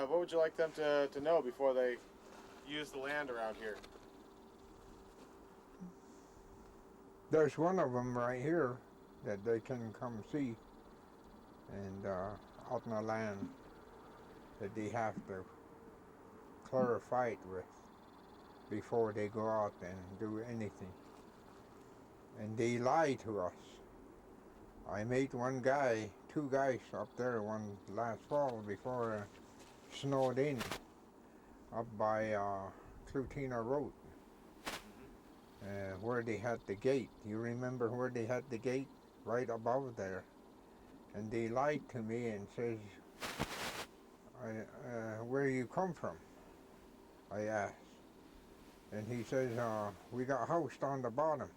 what would you like them to know before they use the land around here? There's one of them right here that they can come see, and Ahtna land that they have to clarify it with before they go out and do anything. And they lie to us. I met two guys up there one last fall before it snowed in up by Clutina Road, where they had the gate. You remember where they had the gate? Right above there. And they lied to me and says, where you come from? I asked. And he says, we got housed on the bottom.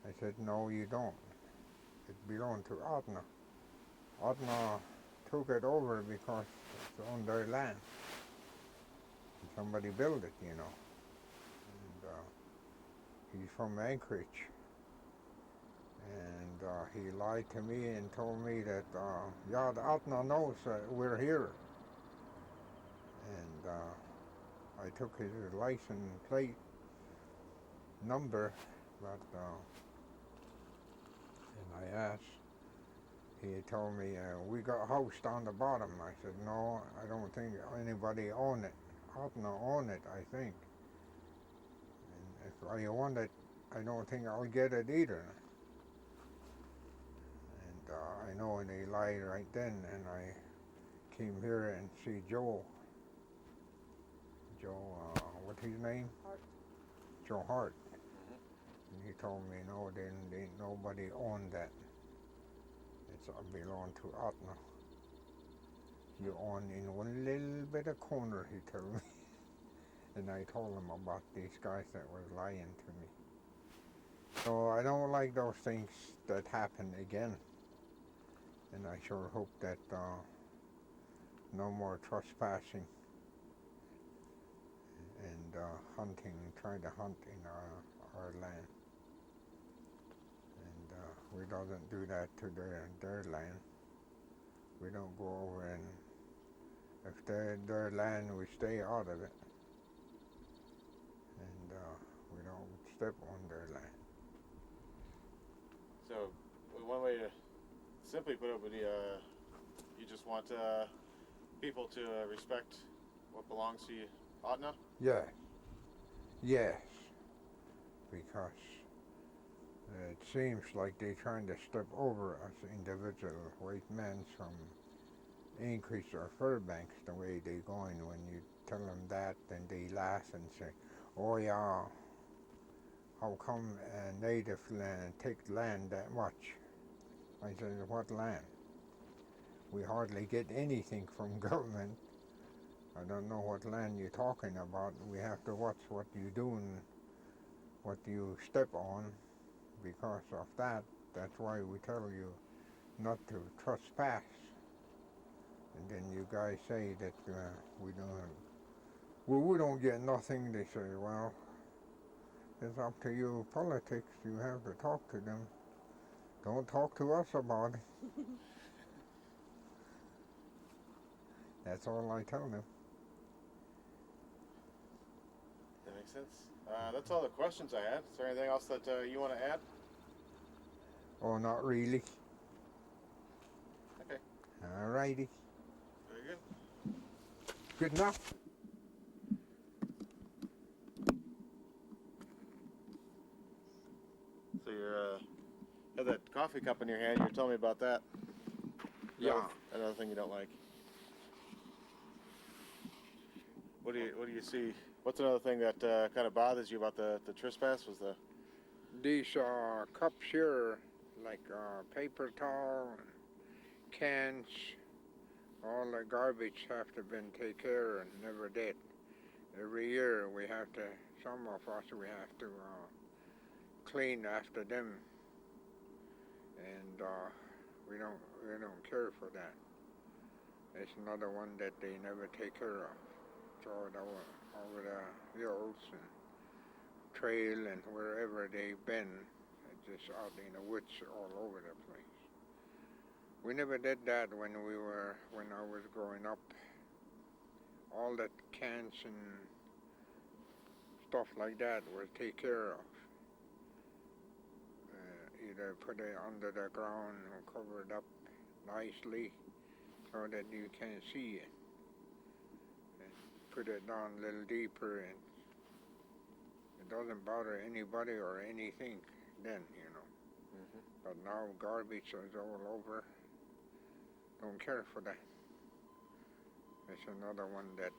I said, no, you don't. It belonged to Ahtna. Ahtna took it over because it's on their land. And somebody built it, you know. And he's from Anchorage. And he lied to me and told me that, yeah, the Ahtna knows that we're here. And I took his license plate number, but and I asked, he told me, we got housed on the bottom. I said, no, I don't think anybody owned it. Ahtna owned it, I think. And if I own it, I don't think I'll get it either. And I know they lied right then, and I came here and see Joe, what's his name? Hart. Joe Hart. And he told me, no, nobody owned that. It belonged to Ahtna. You own in one little bit of corner, he told me. And I told him about these guys that were lying to me. So I don't like those things that happen again. And I sure hope that no more trespassing and hunting, trying to hunt in our land. And we don't do that to their land. We don't go over, and if they're their land, we stay out of it. And we don't step on their land. So, one way to simply put it would be, you just want people to respect what belongs to you, Ahtna? Yes, because it seems like they're trying to step over us individual white men from Anchorage or Fairbanks the way they're going. When you tell them that, then they laugh and say, oh yeah, how come native land take land that much? I said, what land? We hardly get anything from government. I don't know what land you're talking about. We have to watch what you do and what you step on. Because of that, that's why we tell you not to trespass. And then you guys say that we don't get nothing. They say, well, it's up to you politics. You have to talk to them. Don't talk to us about it. That's all I tell them. That makes sense. That's all the questions I had. Is there anything else that you want to add? Oh, not really. Okay. All righty. Very good. Good enough. So you have that coffee cup in your hand. You were telling me about that. Yeah. Another thing you don't like. What do you see? What's another thing that kind of bothers you about the trespass? Was the These cups here, like paper towel and cans, all the garbage have to been taken care of and never did. Every year we have to, some of us, we have to clean after them, and we don't care for that. It's another one that they never take care of. Throw it over the hills and trail and wherever they've been, just out in the woods all over the place. We never did that when I was growing up. All that cans and stuff like that was taken care of. Either put it under the ground or cover it up nicely so that you can't see it. And put it down a little deeper, and it doesn't bother anybody or anything then, you know. Mm-hmm. But now garbage is all over. Don't care for that. It's another one that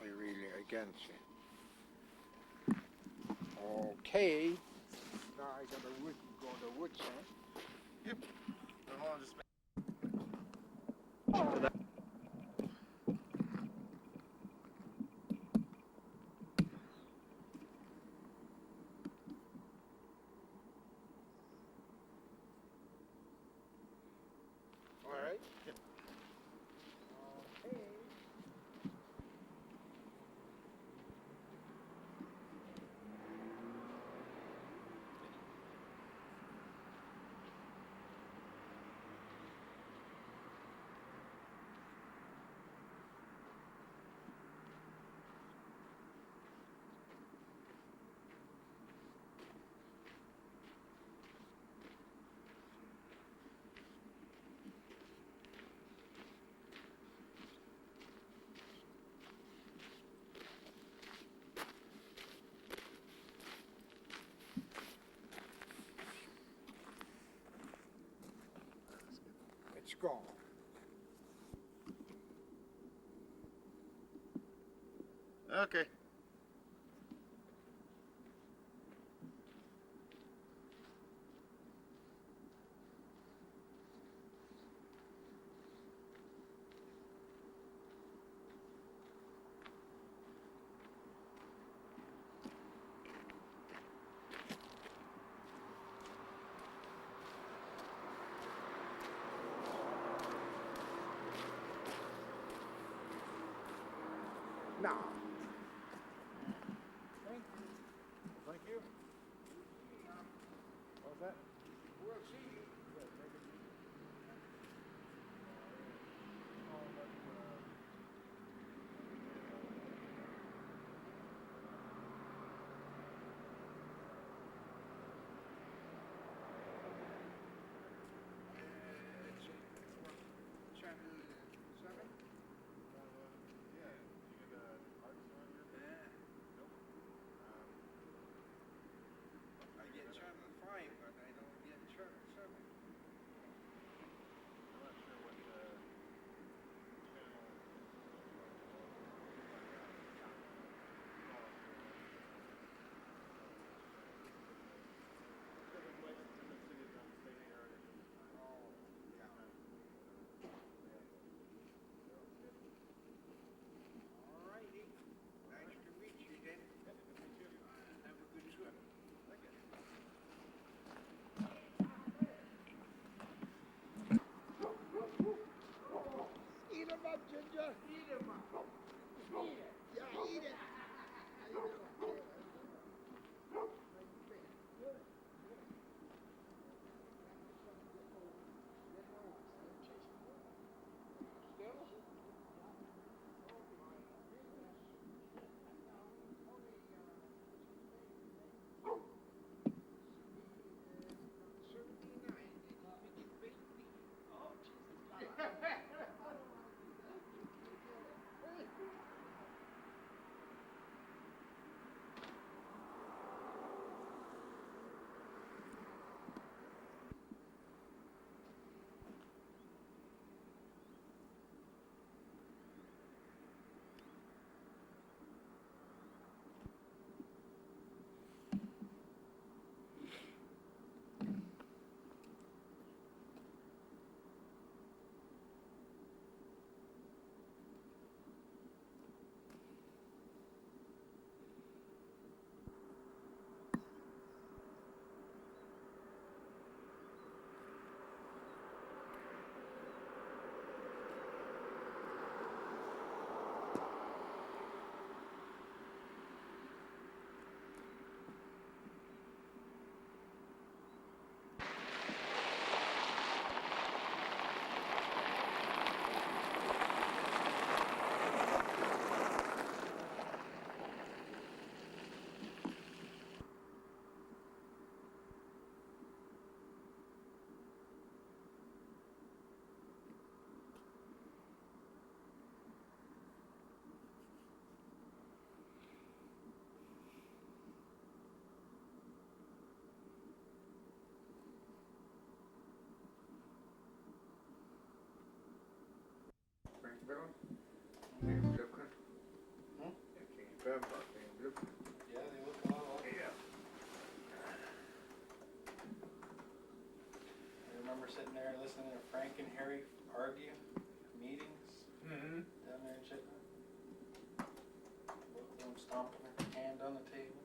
I really against it. Okay. Now I gotta go to the woods, huh? Yep. Hold on, just. All right. Yep. Okay. It's gone. Okay. Now. Thank you. What was that? We'll see. Channel 7? Yeah. You get Hart's on your. Nope. I get channel 5, but I don't stomping her hand on the table.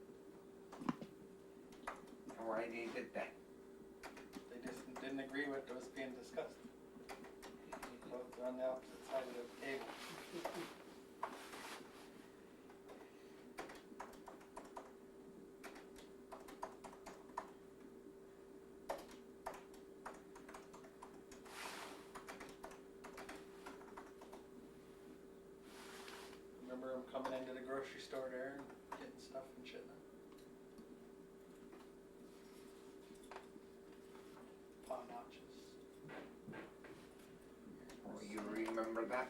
Why they did that? They just didn't agree with what was being discussed. Both on the opposite side of the table. Remember him coming into the grocery store there and getting stuff and shit. Pot notches. Oh, you remember that?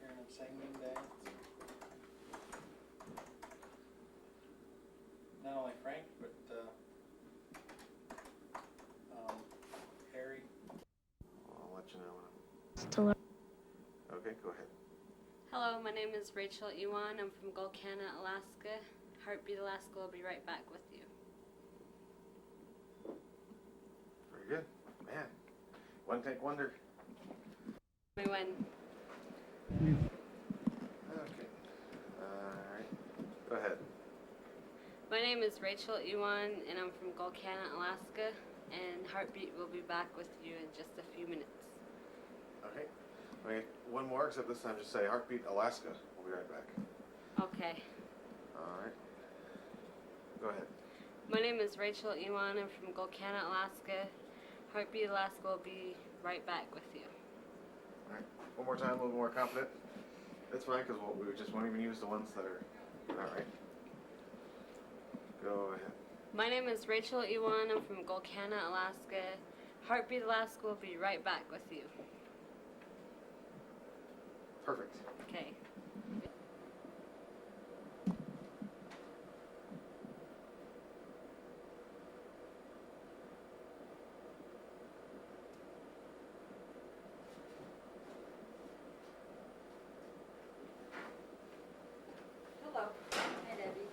Hearing him sing and dance. Not only Frank, but Harry. I'll let you know when Still I'm... Okay, go ahead. Hello, my name is Rachel Ewan. I'm from Gulkana, Alaska. Heartbeat Alaska will be right back with you. Very good. Man, one take wonder. We win. Okay. Alright. Go ahead. My name is Rachel Ewan, and I'm from Gulkana, Alaska. And Heartbeat will be back with you in just a few minutes. Okay. Okay, one more, except this time just say Heartbeat Alaska. We'll be right back. Okay. Alright. Go ahead. My name is Rachel Ewan. I'm from Gulkana, Alaska. Heartbeat Alaska will be right back with you. Alright. One more time, a little more confident. That's fine, because we just won't even use the ones that are not right. Go ahead. My name is Rachel Ewan. I'm from Gulkana, Alaska. Heartbeat Alaska will be right back with you. Perfect. Okay. Hello. Hi, Debbie.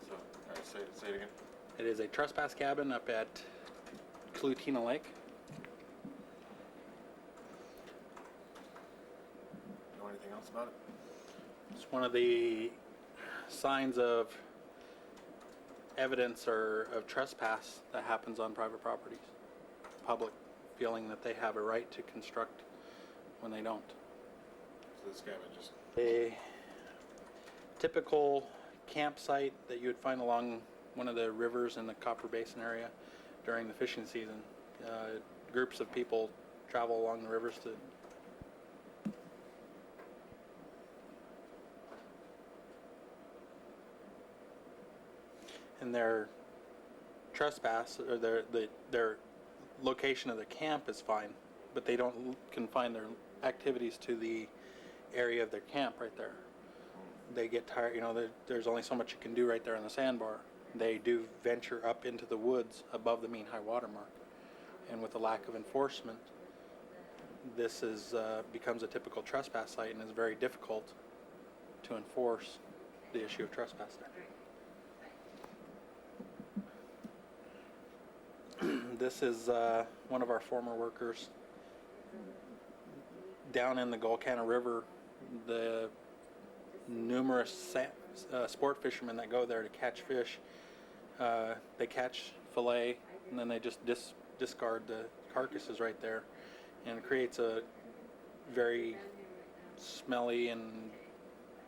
So, alright, say it again. It is a trespass cabin up at Clutina Lake. Know anything else about it? It's one of the signs of evidence or of trespass that happens on private properties. Public feeling that they have a right to construct when they don't. So this cabin just... A typical campsite that you would find along one of the rivers in the Copper Basin area during the fishing season. Groups of people travel along the rivers to and their trespass or their location of the camp is fine, but they don't confine their activities to the area of their camp right there. They get tired, you know, there's only so much you can do right there on the sandbar. They do venture up into the woods above the mean high water mark, And with the lack of enforcement, this is becomes a typical trespass site and is very difficult to enforce the issue of trespass there. This is one of our former workers down in the Gulcana River. The numerous sport fishermen that go there to catch fish, they catch fillet and then they just discard the carcasses right there, and it creates a very smelly and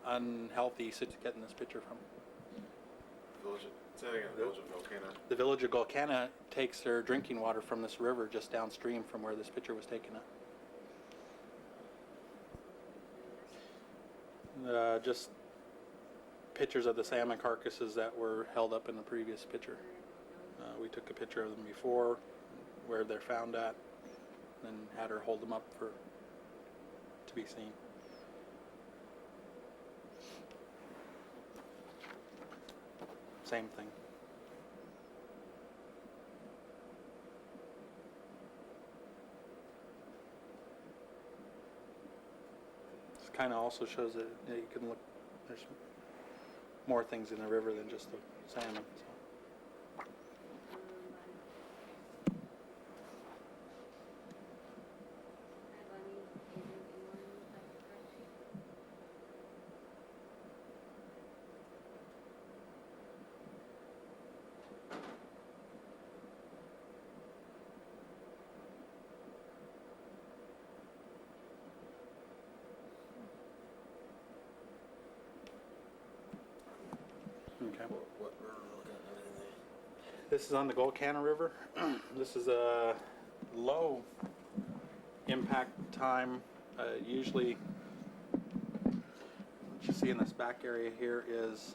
unhealthy getting this picture from. Say it again, Village of Gulcana. The village of Gulcana takes their drinking water from this river just downstream from where this picture was taken at. Just pictures of the salmon carcasses that were held up in the previous picture. We took a picture of them before, where they're found at, and had her hold them up to be seen. Same thing. This kind of also shows that you can look, there's more things in the river than just the salmon. So. Okay. What river are we looking at? This is on the Gulcana River. This is a low impact time. Usually, what you see in this back area here is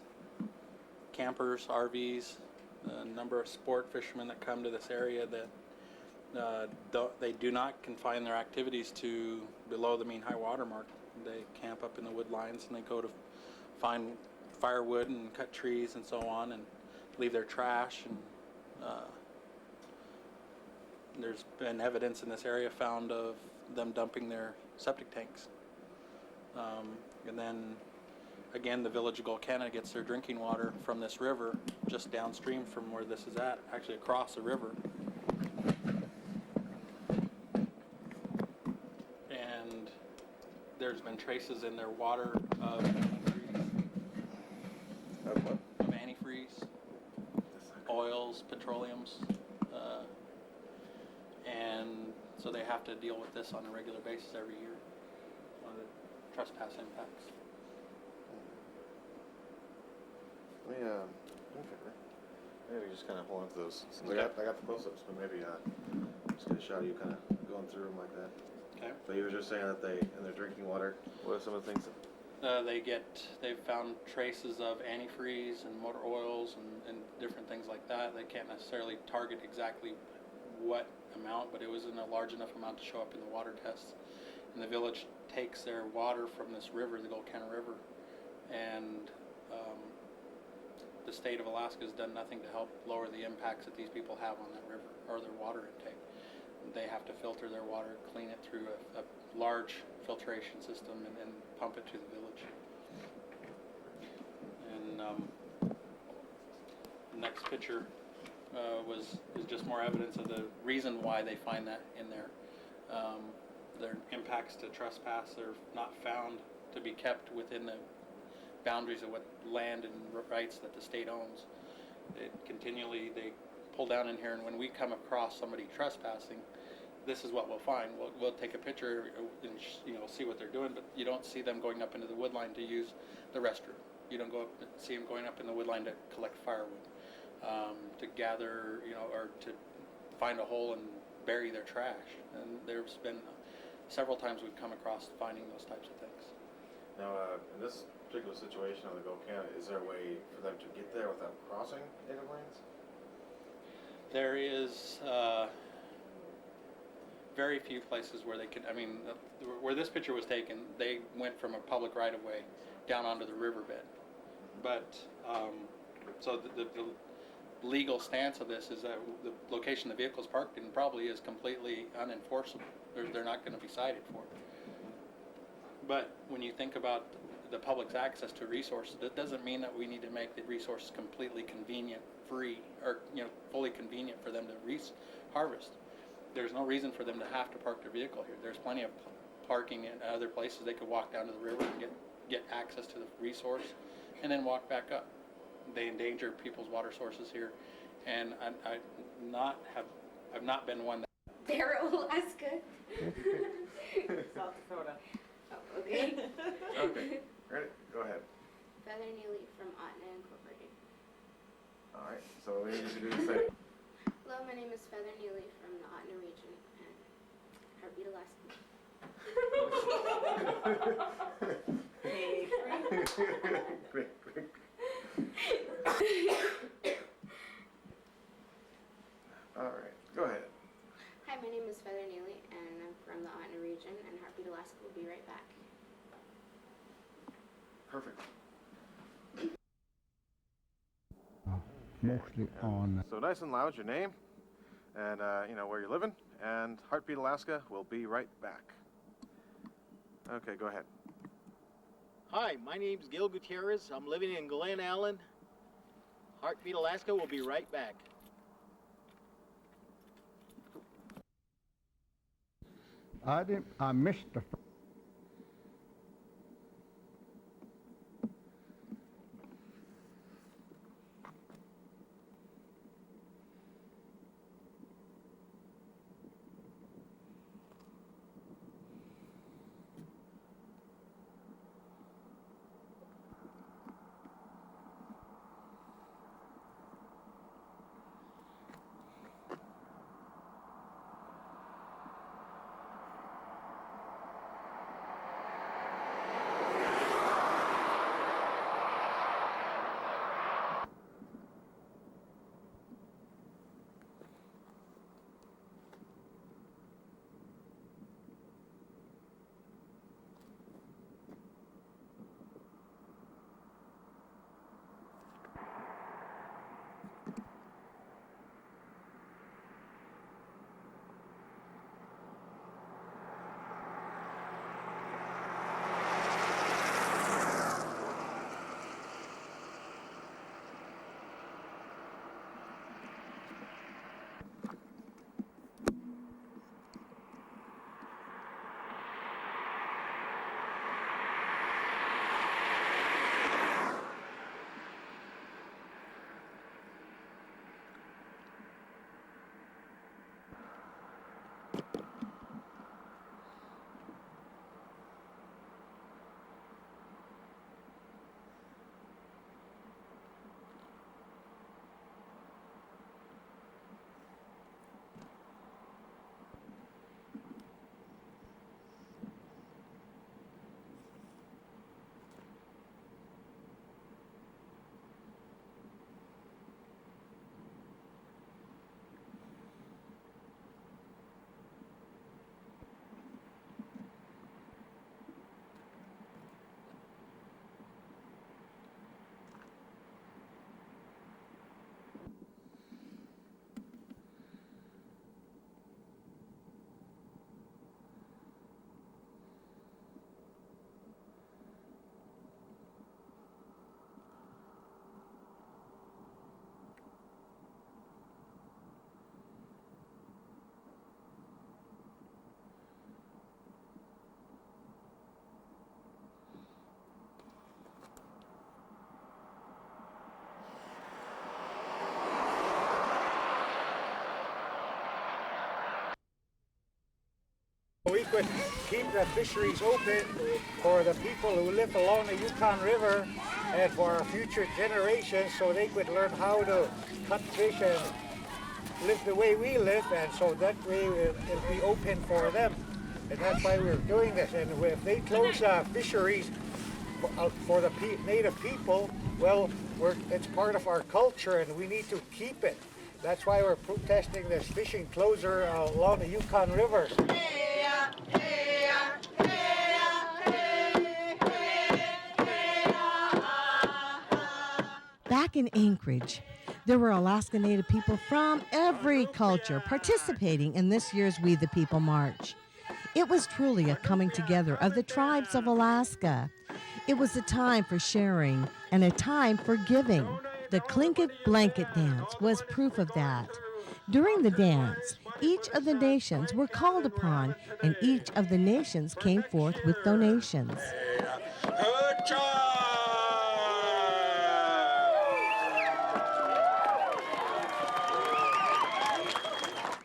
campers, RVs, a number of sport fishermen that come to this area that they do not confine their activities to below the mean high water mark. They camp up in the wood lines and they go to find firewood and cut trees and so on and leave their trash, and there's been evidence in this area found of them dumping their septic tanks. And then again, the village of Gulcana gets their drinking water from this river just downstream from where this is at, actually across the river. And there's been traces in their water of antifreeze, oils, petroleums, and so they have to deal with this on a regular basis every year, one of the trespass impacts. Maybe just kind of hold on to those. Since I got the close-ups, but maybe just get a shot of you kind of going through them like that. Okay. But you were just saying that in their drinking water, what are some of the things that... They've found traces of antifreeze and motor oils and different things like that. They can't necessarily target exactly what amount, but it was in a large enough amount to show up in the water tests. And the village takes their water from this river, the Gulcana River, and the state of Alaska has done nothing to help lower the impacts that these people have on that river or their water intake. They have to filter their water, clean it through a large filtration system, and pump it to the village. And the next picture is just more evidence of the reason why they find that in there. Their impacts to trespass are not found to be kept within the boundaries of what land and rights that the state owns. They pull down in here, and when we come across somebody trespassing, this is what we'll find. We'll take a picture and see what they're doing, but you don't see them going up into the woodline to use the restroom. You don't see them going up in the woodline to collect firewood, to gather, or to find a hole and bury their trash. And there's been several times we've come across finding those types of things. Now, in this particular situation on the Gulcana, is there a way for them to get there without crossing native lands? There is very few places where they can. Where this picture was taken, they went from a public right-of-way down onto the riverbed. But so the legal stance of this is that the location the vehicle's parked in probably is completely unenforceable. They're not going to be cited for it. But when you think about the public's access to resources, that doesn't mean that we need to make the resources completely convenient, free, or fully convenient for them to harvest. There's no reason for them to have to park their vehicle here. There's plenty of parking in other places. They could walk down to the river and get access to the resource, and then walk back up. They endanger people's water sources here, and I've not been one that. Alaska. South Dakota. Oh, okay. Okay, ready? Go ahead. Feather Neeley from Ahtna Incorporated. All right, so we need to do the same. Hello, my name is Feather Neeley from the Ahtna region and Heartbeat, Alaska. Hey. Quick. All right, go ahead. Hi, my name is Feather Neeley and I'm from the Ahtna region and Heartbeat, Alaska will be right back. Perfect. Mostly on. So nice and loud, your name, and where you're living, and Heartbeat Alaska will be right back. Okay, go ahead. Hi, my name's Gil Gutierrez. I'm living in Glen Allen. Heartbeat Alaska will be right back. I missed the. We could keep the fisheries open for the people who live along the Yukon River and for our future generations so they could learn how to cut fish and live the way we live, and so that way it'll be open for them. And that's why we're doing this. And if they close fisheries for the native people, well, it's part of our culture and we need to keep it. That's why we're protesting this fishing closure along the Yukon River. Back in Anchorage, There were Alaska Native people from every culture participating in this year's We the People March. It was truly a coming together of the tribes of Alaska. It was a time for sharing and a time for giving. The Tlingit Blanket Dance was proof of that. During the dance, each of the nations were called upon, and each of the nations came forth with donations.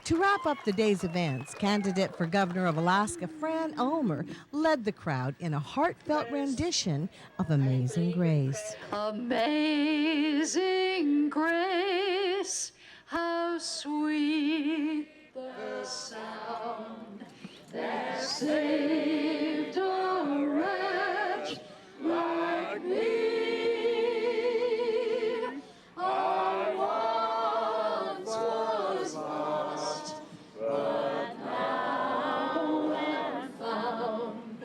To wrap up the day's events, candidate for governor of Alaska, Fran Ulmer, led the crowd in a heartfelt rendition of Amazing Grace. Amazing grace, how sweet the sound that saved a wretch like me. I once was lost, but now am found.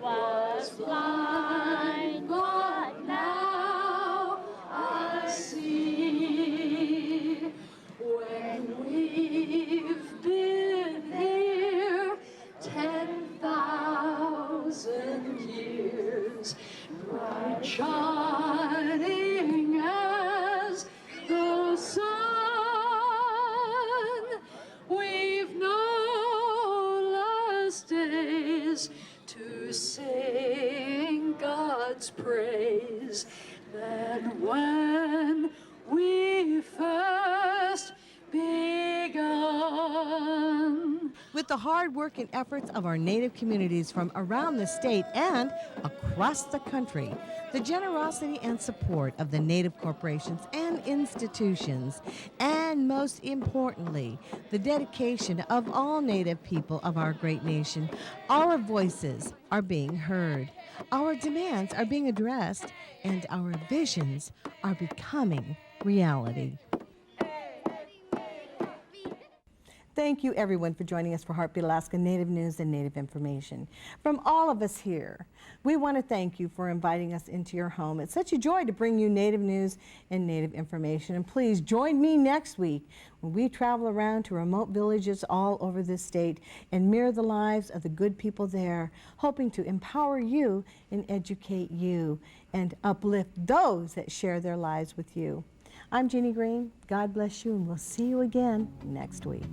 Was blind, but now I see. When we've been here 10,000 years, bright shining as the sun, we've no less days to sing God's praise than when we first begun. With the hard work and efforts of our Native communities from around the state and across the country, the generosity and support of the Native corporations and institutions, and most importantly, the dedication of all Native people of our great nation, our voices are being heard, our demands are being addressed, and our visions are becoming reality. Thank you, everyone, for joining us for Heartbeat Alaska Native News and Native Information. From all of us here, we want to thank you for inviting us into your home. It's such a joy to bring you Native news and Native information. And please join me next week when we travel around to remote villages all over this state and mirror the lives of the good people there, hoping to empower you and educate you and uplift those that share their lives with you. I'm Jeannie Green. God bless you, and we'll see you again next week.